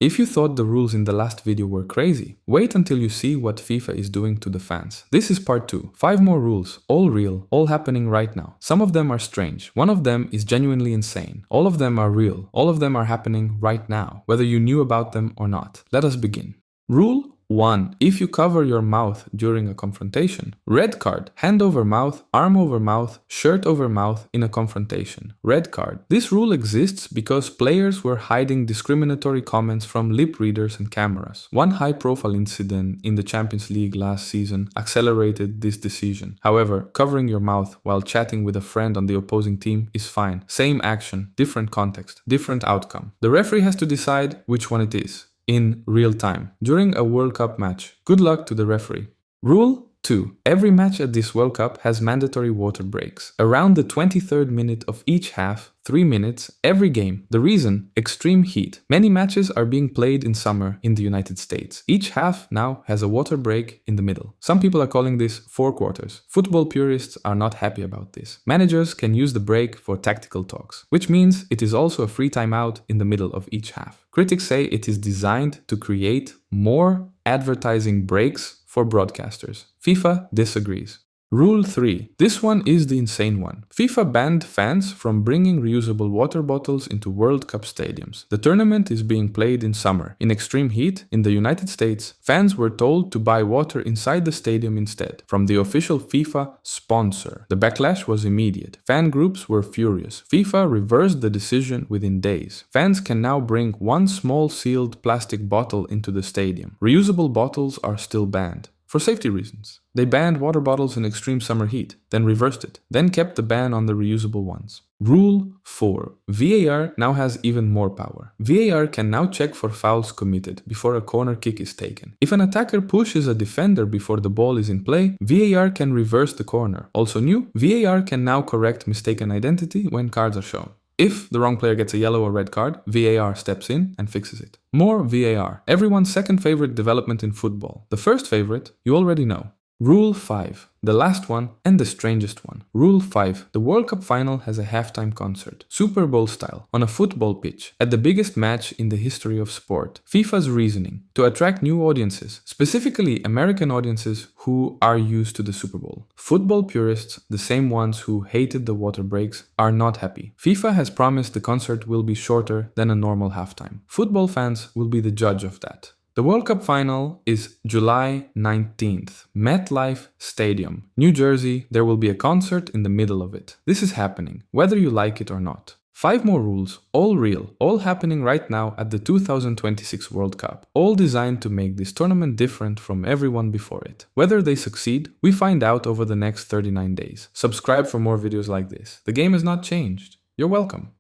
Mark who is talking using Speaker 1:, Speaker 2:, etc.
Speaker 1: If you thought the rules in the last video were crazy, wait until you see what FIFA is doing to the fans. This is part 2. 5 more rules, all real, all happening right now. Some of them are strange. One of them is genuinely insane. All of them are real. All of them are happening right now, whether you knew about them or not. Let us begin. Rule 1. If you cover your mouth during a confrontation. Red card. Hand over mouth, arm over mouth, shirt over mouth in a confrontation. Red card. This rule exists because players were hiding discriminatory comments from lip readers and cameras. One high-profile incident in the Champions League last season accelerated this decision. However, covering your mouth while chatting with a friend on the opposing team is fine. Same action, different context, different outcome. The referee has to decide which one it is in real time during a World Cup match. Good luck to the referee. Rule 2. Every match at this World Cup has mandatory water breaks. Around the 23rd minute of each half, 3 minutes, every game. The reason? Extreme heat. Many matches are being played in summer in the United States. Each half now has a water break in the middle. Some people are calling this 4 quarters. Football purists are not happy about this. Managers can use the break for tactical talks, which means it is also a free timeout in the middle of each half. Critics say it is designed to create more advertising breaks for broadcasters. FIFA disagrees. Rule 3. This one is the insane one. FIFA banned fans from bringing reusable water bottles into World Cup stadiums. The tournament is being played in summer. In extreme heat, in the United States, fans were told to buy water inside the stadium instead, from the official FIFA sponsor. The backlash was immediate. Fan groups were furious. FIFA reversed the decision within days. Fans can now bring one small sealed plastic bottle into the stadium. Reusable bottles are still banned. For safety reasons. They banned water bottles in extreme summer heat, then reversed it, then kept the ban on the reusable ones. Rule 4. VAR now has even more power. VAR can now check for fouls committed before a corner kick is taken. If an attacker pushes a defender before the ball is in play, VAR can reverse the corner. Also new, VAR can now correct mistaken identity when cards are shown. If the wrong player gets a yellow or red card, VAR steps in and fixes it. More VAR. Everyone's second favorite development in football. The first favorite, you already know. Rule 5. The last one and the strangest one. Rule 5. The World Cup final has a halftime concert, Super Bowl style, on a football pitch, at the biggest match in the history of sport. FIFA's reasoning: to attract new audiences, specifically American audiences who are used to the Super Bowl. Football purists, the same ones who hated the water breaks, are not happy. FIFA has promised the concert will be shorter than a normal halftime. Football fans will be the judge of that. The World Cup final is July 19th, MetLife Stadium, New Jersey. There will be a concert in the middle of it. This is happening, whether you like it or not. 5 more rules, all real, all happening right now at the 2026 World Cup, all designed to make this tournament different from everyone before it. Whether they succeed, we find out over the next 39 days. Subscribe for more videos like this. The game has not changed. You're welcome.